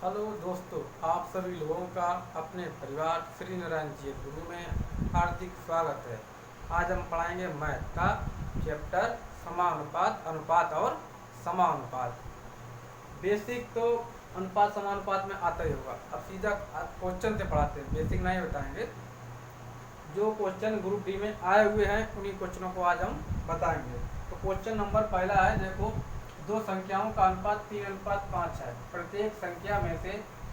Hello दोस्तों, आप सभी लोगों का अपने परिवार श्री नारायण जी गुरु में हार्दिक स्वागत है। आज हम पढ़ाएंगे मैथ का चैप्टर समानुपात, अनुपात और समानुपात। बेसिक तो अनुपात समानुपात में आता ही होगा। अब सीधा क्वेश्चन से पढ़ाते हैं, बेसिक नहीं बताएंगे। जो क्वेश्चन ग्रुप डी में आए हुए हैं उन्हीं क्वेश्चनों को आज हम बताएंगे। तो क्वेश्चन नंबर पहला है, देखो, दो संख्याओं का अनुपात 3:5 है। प्रत्येक संख्या में से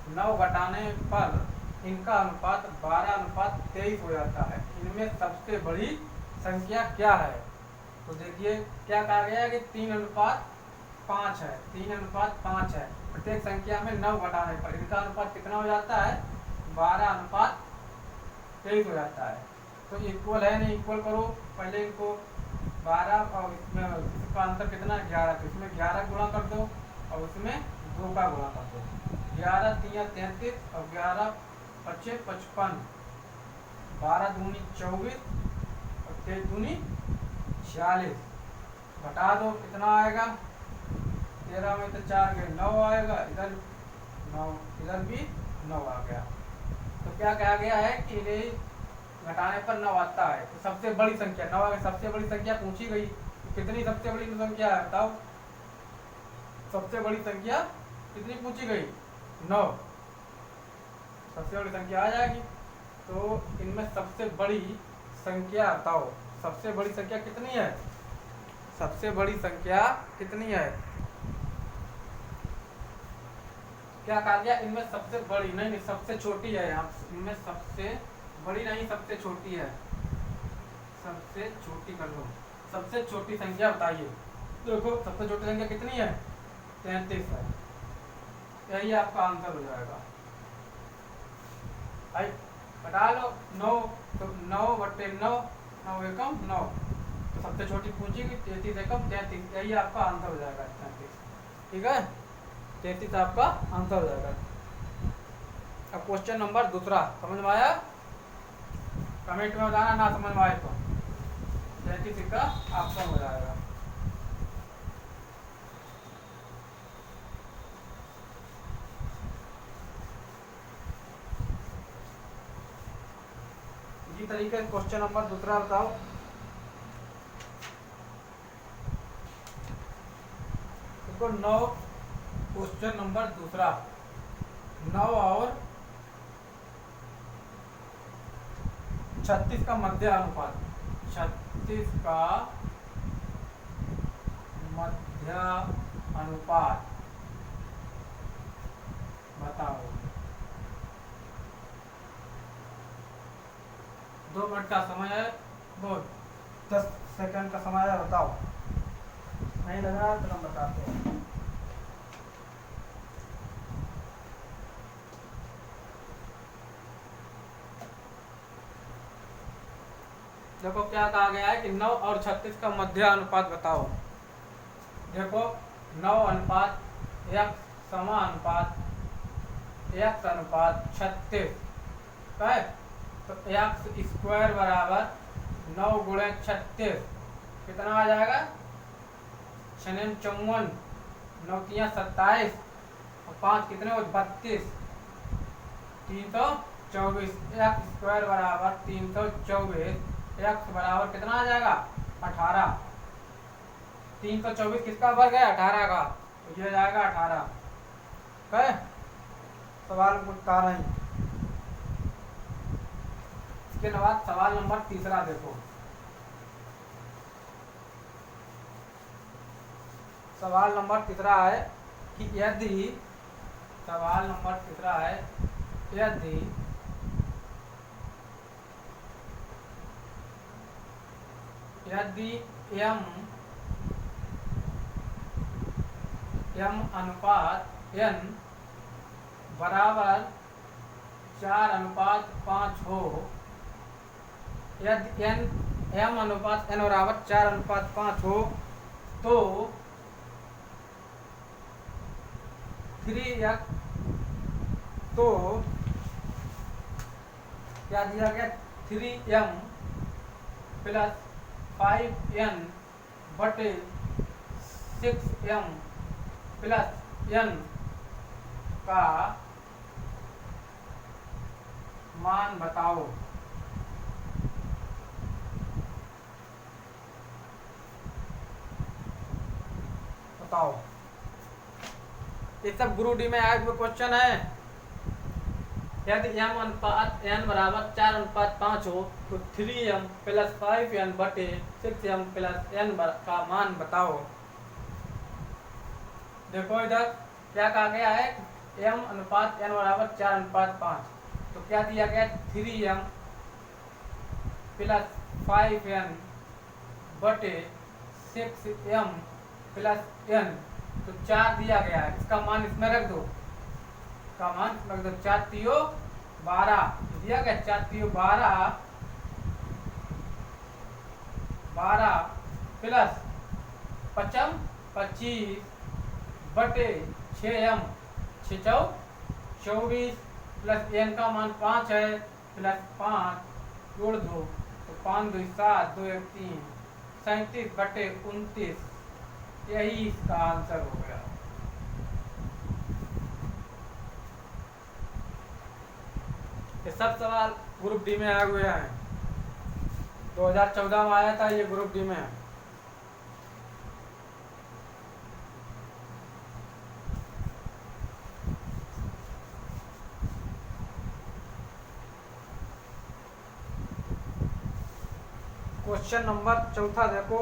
9 घटाने पर इनका अनुपात 12:23 हो जाता है। इनमें सबसे बड़ी संख्या क्या है? तो देखिए क्या कहा गया है कि 3:5 है। 3:5 है। प्रत्येक संख्या में 9 घटाने पर इनका अनुपात कितना हो जाता है? 12:23 हो जाता है। तो इक्वल है, नहीं इक्वल करो। पहले इनको 12 और इसमें इसका अंतर कितना है? 11। तो इसमें 11 गुणा कर दो और उसमें 2 का गुणा कर दो। 11 3 33 और 11 5 55। 12 दूनी 24 और 23 दूनी 46। घटा दो, कितना आएगा? 13 में तो 4 गए, 9 आएगा। इधर 9, इधर भी 9 आ गया। तो क्या कहा गया है कि घटाने पर 9 आता है। तो सबसे बड़ी संख्या 9 आ गई। सबसे बड़ी संख्या पूछी गई, तो कितनी सबसे बड़ी संख्या है बताओ? सबसे बड़ी संख्या कितनी पूछी गई? 9। सबसे बड़ी संख्या आ जाएगी। तो इनमें सबसे बड़ी संख्या बताओ। सबसे बड़ी संख्या कितनी है? सबसे बड़ी संख्या कितनी है? क्या कहा गया? इनमें सबसे बड़ी नहीं, सबसे छोटी है। यहाँ इनमें सबसे बड़ी नहीं, सबसे छोटी है। सबसे छोटी कर लो। सबसे छोटी संख्या बताइए। देखो सबसे छोटी संख्या कितनी है? 33 है। यही आपका आंसर हो जाएगा। भाई बता लो 9, तो 9/9, 9 एकम 9। तो सबसे छोटी पूछी गई 33 एकम 33। यही आपका आंसर हो जाएगा 33। ठीक है, 33 आपका आंसर हो जाएगा। अब क्वेश्चन नंबर दूसरा, समझ में आया? कमेंट में बताना ना समझ में आए तो। 33 का ऑप्शन हो जाएगा। इसी तरीके से क्वेश्चन नंबर दूसरा बताओ। देखो 9, क्वेश्चन नंबर दूसरा, 9 और 36 का मध्य अनुपात। 36 का मध्य अनुपात बताओ। 2 मिनट का समय है, 10 सेकंड का समय है, बताओ। नहीं लग रहा तो हम बताते हैं। देखो क्या कहा गया है कि 9 और 36 का मध्य अनुपात बताओ। देखो 9:1 समानुपात x अनुपात 36 है। तो x² बराबर 9 × 36 कितना आ जाएगा? 6 54, 9 3 27 और 5 कितने हो? 32। 324। x² बराबर 324। x बराबर कितना आ जाएगा? 18। 324 किसका वर्ग है? 18 का। तो ये जाएगा 18। है सवाल का नहीं। इसके बाद सवाल नंबर तीसरा देखो। सवाल नंबर तीसरा है कि यदि, सवाल नंबर तीसरा है, यदि m अनुपात n बराबर 4:5 हो, यदि m अनुपात n बराबर 4:5 हो, तो 3x, तो क्या दिया गया? 3m + 5n / 6m + n का मान बताओ। बताओ, ये सब ग्रुप डी में आए हुए क्वेश्चन है। यदि m अनुपात n बराबर 4:5 हो तो 3m प्लस 5n बटे 6m प्लस n का मान बताओ। देखो इधर क्या कहा गया है, m अनुपात n बराबर 4:5, तो क्या दिया गया, 3m प्लस 5n बटे 6m प्लस n, तो 4 दिया गया है, इसका मान इसमें रख दो, का मान रख दो, 4 3 12 दिया गया, 4 3 12 प्लस 5m 25 बटे 6m 6 4 24 प्लस n का मान 5 है, प्लस 5 जोड़ दो तो 5 2 7 2 1 3 37 बटे 29, यही इसका आंसर हो गया। ये सब सवाल ग्रुप डी में आए हुए हैं, 2014 में आया था ये ग्रुप डी में। क्वेश्चन नंबर 4 देखो,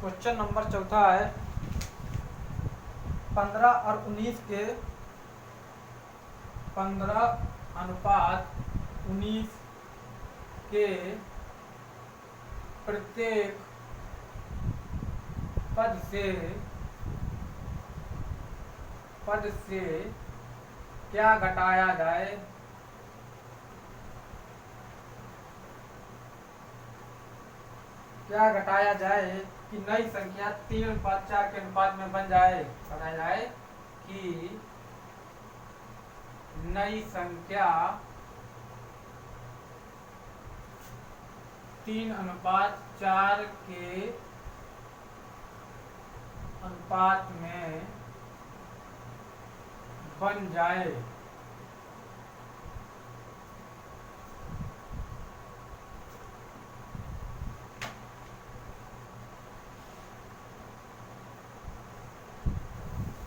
क्वेश्चन नंबर 4 है 15 और 19 के 15:19 के प्रत्येक पद से क्या घटाया जाए। क्या घटाया जाए कि नई संख्या 3:4 के अनुपात में बन जाए। बताया जाए कि नई संख्या 3:4 के अनुपात में बन जाए।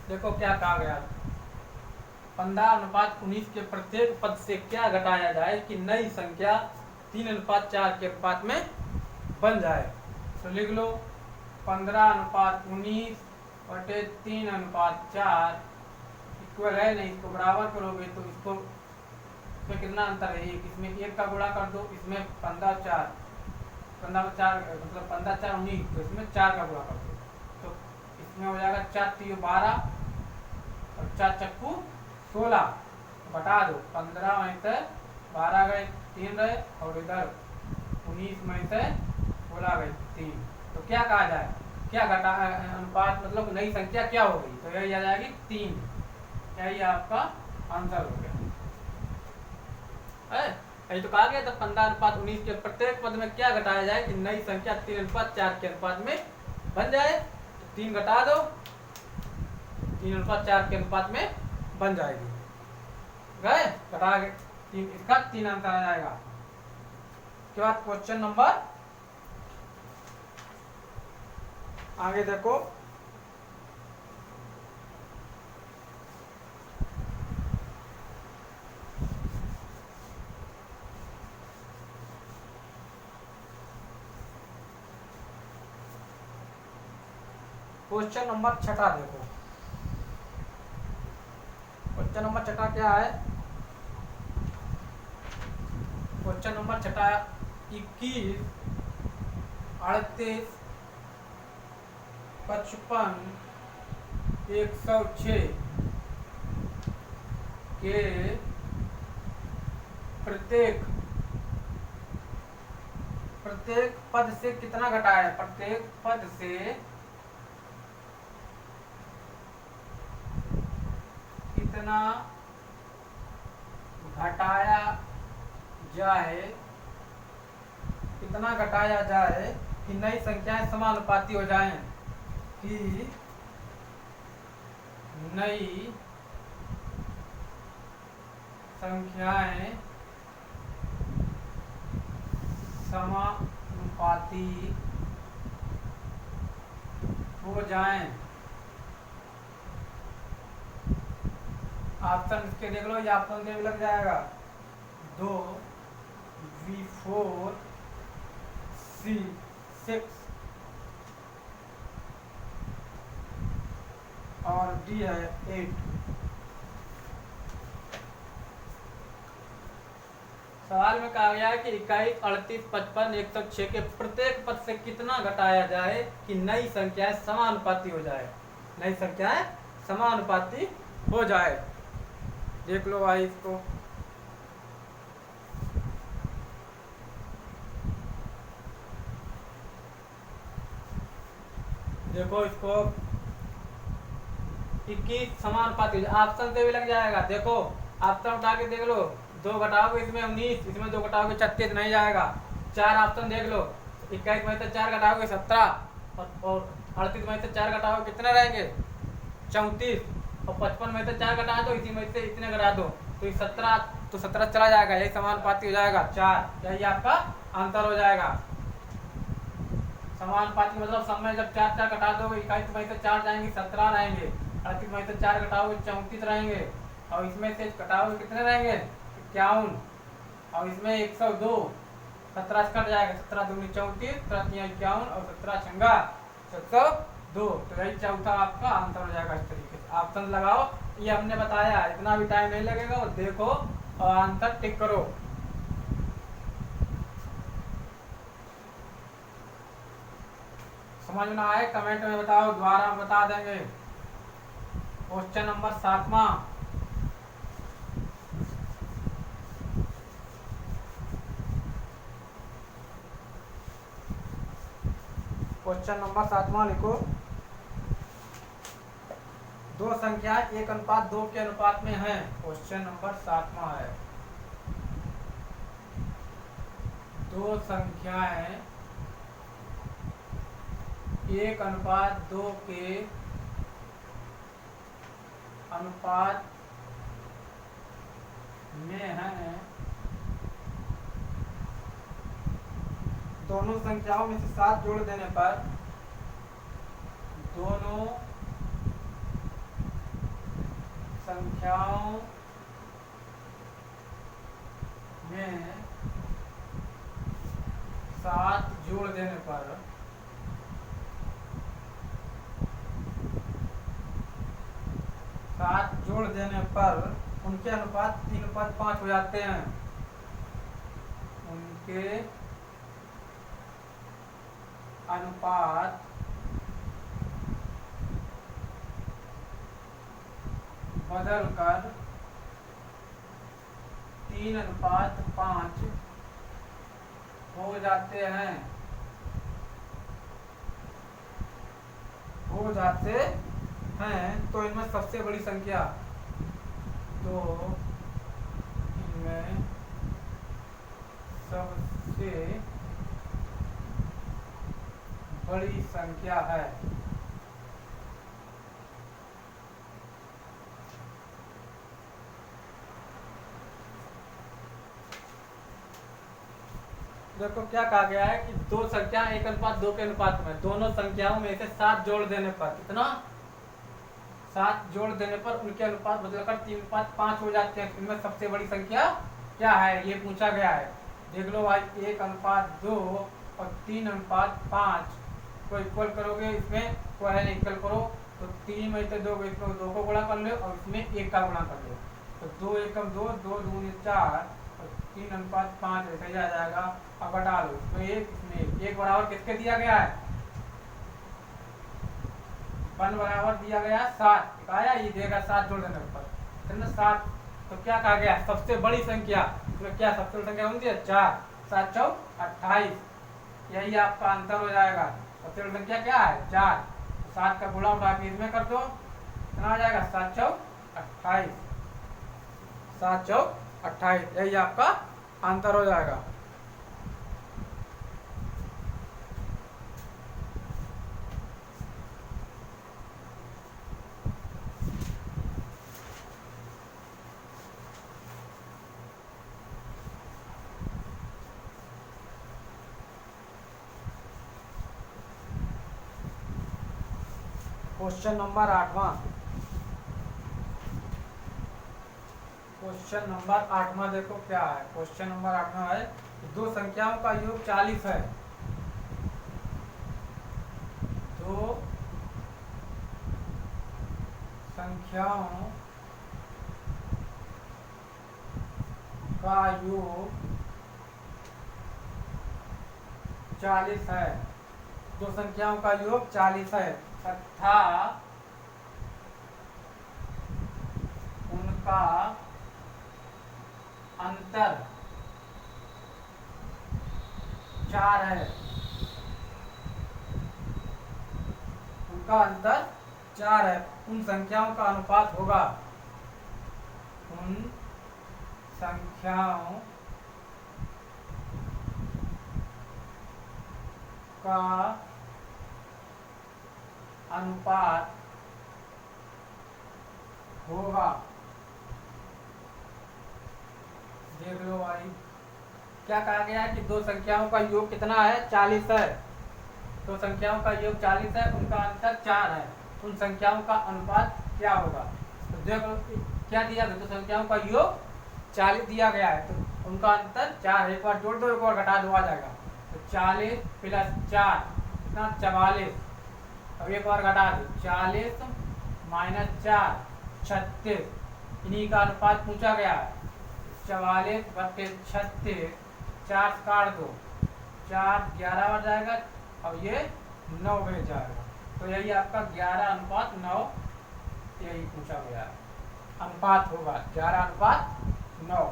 देखो क्या कहा गया, 15:19 के प्रत्येक पद से क्या घटाया जाए कि नई संख्या 3:4 के अनुपात में बन जाए। तो लिख लो 15:19 बटे 3:4 इक्वल है नहीं, इसको बराबर करोगे तो इसको इसमें कितना अंतर है, एक इसमें 1 का गुणा कर दो, इसमें 15 4 मतलब 15 4 19, तो इसमें 4 का गुणा कर दो, तो इसमें हो जाएगा 4 3 12 और 4 चक्कू 16, बटा दो, 15 में से 12 गए 3 रहे और इधर 19 में से 16 गए 3, तो क्या कहा जाए, क्या घटा अनुपात मतलब नई संख्या क्या होगी, तो यही आ जाएगी 3, यही आपका आंसर हो गया है। यही तो कहा गया था 15:19 के प्रत्येक पद में क्या घटाया जाए कि नई संख्या 3:4 के अनुपात में बन जाए, तो 3 घटा दो, 3:4 के अनुपात में बन जाएगी, गए घटा गए 3, इसका 3 आंसर आ जाएगा। उसके बाद क्वेश्चन नंबर आगे देखो, क्वेश्चन नंबर 6 देखो, क्वेश्चन नंबर 6 क्या है, क्वेश्चन नंबर 6 21 38 55 106 के प्रत्येक पद से कितना घटाया है, प्रत्येक पद से कितना घटाया जाए, कितना घटाया जाए कि नई संख्याएं समानुपाती हो जाएं। कि नई संख्याएं समानुपाती हो जाएं। ऑप्शन इसके देख लो, ये ऑप्शन देख लग जाएगा 2, V4, C6 और डी है 8। सवाल में कहा गया है कि 21, 38, 55, 106 के प्रत्येक पद से कितना घटाया जाए कि नई संख्याएं समानुपाती हो जाए, नई संख्याएं समानुपाती हो जाए। देख लो भाई इसको, देखो इसको 21 समानुपाती, ऑप्शन से भी लग जाएगा। देखो ऑप्शन उठा के देख लो, 2 घटाओगे इसमें 19, इसमें 2 घटाओगे 36, नहीं जाएगा। 4 ऑप्शन देख लो, 21 में से 4 घटाओगे 17 और 38 में से 4 घटाओगे कितने रहेंगे 34 और 55 में से 4 घटा दो, इसी में से इतने घटा दो तो 17, तो 17 चला जाएगा, यही समानुपाती हो जाएगा 4, यही आपका आंसर हो जाएगा। समानुपाती मतलब सब में जब 4 4 घटा दोगे 21 में से 4 जाएंगे 17 रहेंगे, 38 में से 4 घटाओगे 34 रहेंगे और इसमें से घटाओगे कितने रहेंगे 51 और इसमें 102, 17 से कट जाएगा, 17 दूनी 34, 17 51 और 17 छंगा 102, तो यही चौथा आपका आंसर हो जाएगा। इस तरीके से ऑप्शन लगाओ, ये हमने बताया, इतना भी टाइम नहीं लगेगा, और देखो और आंसर टिक करो। समझ में आए कमेंट में बताओ, दोबारा हम बता देंगे। क्वेश्चन नंबर 7वां, क्वेश्चन नंबर 7वां लिखो, 2 संख्या 1:2 के अनुपात में है। क्वेश्चन नंबर 7वां है, 2 संख्याएं 1:2 के अनुपात में है। दोनों संख्याओं में से 7 जोड़ देने पर दोनों संख्याओं में 7 जोड़ देने पर उनके अनुपात 3:5 हो जाते हैं। उनके अनुपात बदलकर 3:5 हो जाते हैं, तो इनमें सबसे बड़ी संख्या, तो इनमें सबसे बड़ी संख्या है। देखो क्या कहा गया है कि 2 संख्या 1:2 के अनुपात में, दोनों संख्याओं में से 7 जोड़ देने पर, कितना 7 जोड़ देने पर उनके अनुपात बदलकर 3:5 हो जाते हैं। इनमें सबसे बड़ी संख्या क्या है ये पूछा गया है। देख लो भाई, 1:2 और 3:5 को इक्वल करोगे, इसमें को है इक्वल करो तो 3 में से 2 इसमें 2 को गुणा कर लो और इसमें 1 का गुणा कर लो, तो 2 एकम 2, 2 दूनी 4 और 3:5 ऐसे ही आ जाएगा। अब घटा लो, इसमें 1 इसमें 1 बराबर किसके दिया गया है 1 बराबर दिया गया 7, आया ये देगा 7 जोड़ देने पर कितना 7, तो क्या कहा गया सबसे बड़ी संख्या, इसमें क्या सबसे बड़ी संख्या होती है 4, 7 चौक 28, यही आपका आंसर हो जाएगा। सबसे बड़ी संख्या क्या है 4, 7 का गुणा उठा के इसमें कर दो, कितना आ जाएगा 7 चौक 28, 7 चौक 28, यही आपका आंसर हो जाएगा। क्वेश्चन नंबर 8वां। क्वेश्चन नंबर 8वां देखो क्या है। क्वेश्चन नंबर 8वां है दो संख्याओं का योग 40 है। दो संख्याओं का योग 40 है। दो संख्याओं का योग 40 है तथा उनका अंतर 4 है। उनका अंतर 4 है। उन संख्याओं का अनुपात होगा। उन संख्याओं का अनुपात होगा। देख लो भाई क्या कहा गया है कि दो संख्याओं का योग कितना है 40 है। दो संख्याओं का योग 40 है, उनका अंतर 4 है। उन संख्याओं का अनुपात क्या होगा। तो देखो क्या दिया गया, दो संख्याओं का योग 40 दिया गया है तो उनका अंतर 4 है। एक बार जोड़ दो एक बार घटा दो आ जाएगा। तो 40 प्लस 4 कितना 44। अब एक बार घटा दो 40 माइनस 4 36। इन्हीं का अनुपात पूछा गया है। 44 बटे 36 4 काट दो 4 11 बन जाएगा। अब ये 9 बन जाएगा। तो यही आपका 11:9 यही पूछा गया है। अनुपात होगा 11:9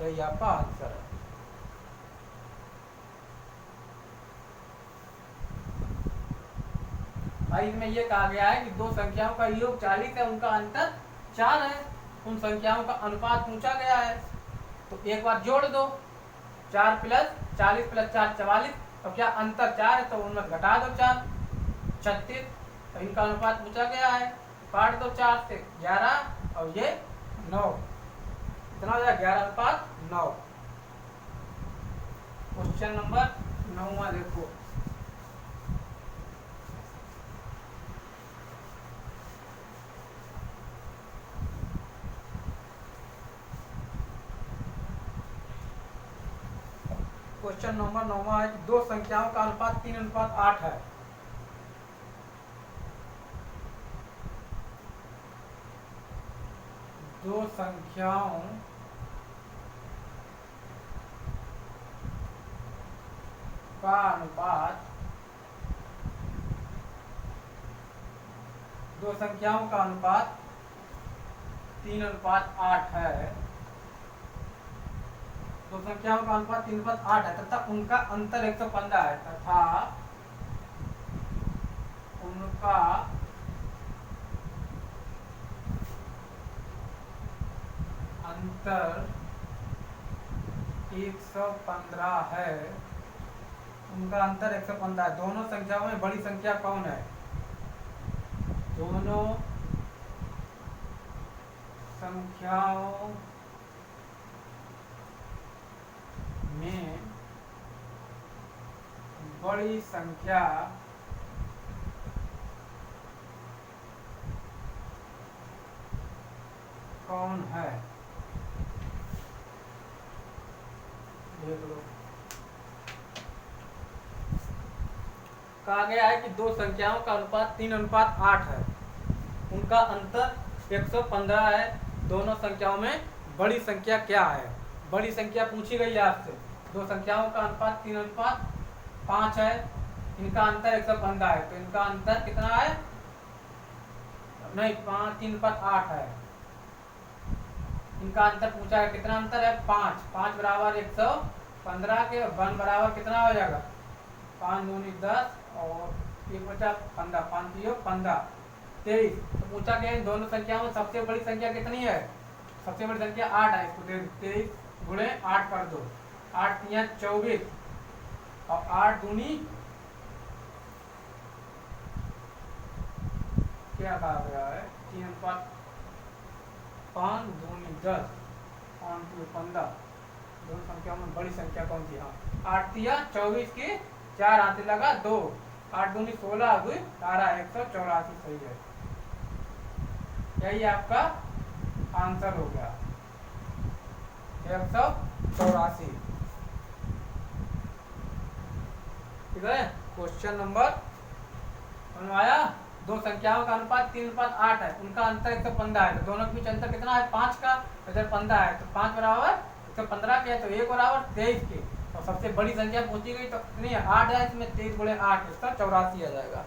यही आपका आंसर है। भाई इसमें ये कहा गया है कि दो संख्याओं का योग 40 है, उनका अंतर 4 है। उन संख्याओं का अनुपात पूछा गया है तो एक बार जोड़ दो 4 प्लस 40 प्लस 4 44। अब क्या अंतर 4 है तो उनमें घटा दो 4 36। तो इनका अनुपात पूछा गया है काट दो 4 से 11 और ये 9 कितना हो जाएगा 11:9। क्वेश्चन नंबर 9वां देखो। क्वेश्चन नंबर 9वां है कि दो संख्याओं का अनुपात 3:8 है। दो संख्याओं का अनुपात 3:8 है। दो संख्याओं का अनुपात 3:8 है तथा उनका अंतर 115 है। तथा उनका अंतर 115 है। उनका अंतर 115 है। दोनों संख्याओं में बड़ी संख्या कौन है। दोनों संख्याओं में बड़ी संख्या कौन है। देख लो कहा गया है कि दो संख्याओं का अनुपात 3:8 है। उनका अंतर 115 है। दोनों संख्याओं में बड़ी संख्या क्या है। बड़ी संख्या पूछी गई है आपसे। दो संख्याओं का अनुपात 3:5 है। इनका अंतर 115 है तो इनका अंतर कितना है नहीं 3:8 है। इनका अंतर पूछा है कितना अंतर है 5 5 बराबर 115 के 1 बराबर कितना हो जाएगा 5 दूनी 10 और 1 बचा 15 5 15 23। तो पूछा गया इन दोनों संख्याओं में सबसे बड़ी संख्या कितनी है। सबसे बड़ी संख्या 8 है। इसको 23 गुणे 8 कर दो 8 3 24 और 8 दूनी क्या कहा गया है 3:5 5 दूनी 10 5 2 15। दोनों संख्याओं में बड़ी संख्या कौन सी। हाँ 8 3 24 की 4 हाथ लगा 2 8 दूनी 16 हुई 18, 184 सही है। यही आपका आंसर हो गया 184। ठीक है, क्वेश्चन नंबर आया। दो संख्याओं का अनुपात 3:8 है, उनका अंतर 115 है, तो दोनों के बीच अंतर कितना है 5 का, इधर 15 है, तो 5 बराबर 115 के है, तो 1 बराबर 23 के। और सबसे बड़ी संख्या पूछी गई तो कितनी है 8 है, इसमें 23 गुणे 8 184 आ जाएगा।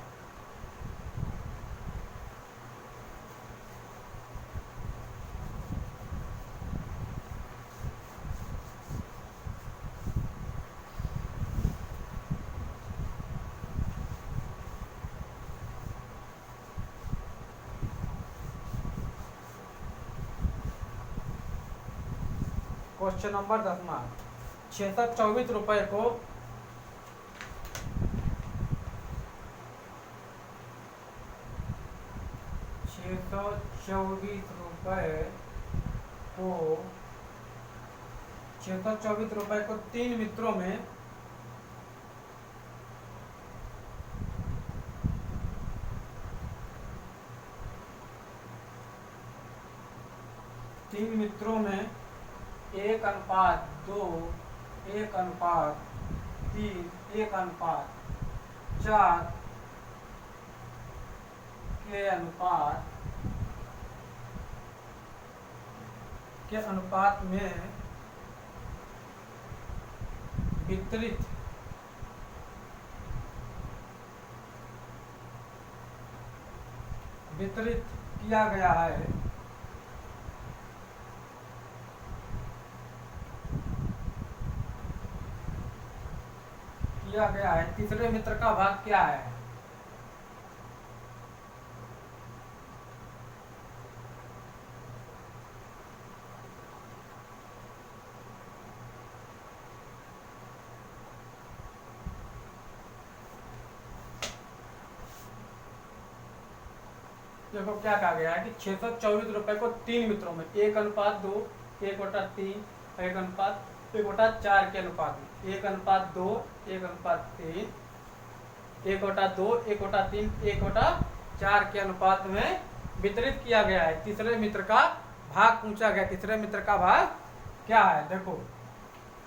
क्वेश्चन नंबर 10वां, 624 रुपए को 624 रुपए को 3 मित्रों में तीन मित्रों में 1:2, 1:3, 1:4 के अनुपात में वितरित किया गया है, तीसरे मित्र का भाग क्या है। देखो क्या कहा गया है कि 624 रुपए को 3 मित्रों में 1:2, 1/3, 1:4 के अनुपात में 1:2, 1:3, 1/2, 1/3, 1/4 के अनुपात में वितरित किया गया है। तीसरे मित्र का भाग पूछा गया, तीसरे मित्र का भाग क्या है। देखो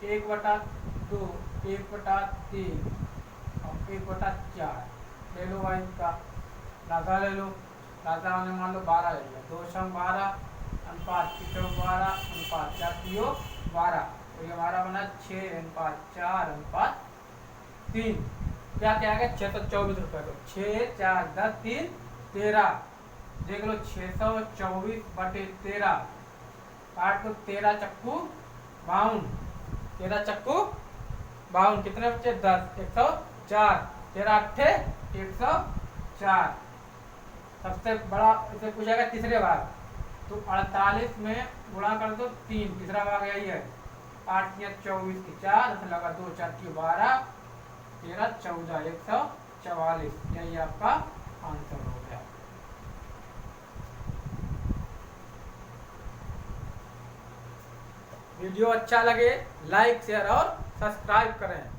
1/2, 1/3 और 1/4 ले लो भाई, इसका लासा ले लो। लासा हमने मान लो 12 ले लिया, 2 सम 12 अनुपात 12 अनुपात 4 12, तो ये हमारा बना 6:4:3। क्या क्या है 624 रुपए को 6, 4, 10, 3, 13। देख लो 624/13 काट को 13 चक्कू 52, 13 चक्कू 52, कितने बच्चे 10, 104, 13 अट्ठे 104। सबसे बड़ा इसे पूछेगा तीसरे भाग, तो 48 में गुणा कर दो 3, तीसरा भाग यही है। 8 या 24 की 4 लगा 2, 4 की 12, 13, 14, 144। यही आपका आंसर हो गया। वीडियो अच्छा लगे लाइक शेयर और सब्सक्राइब करें।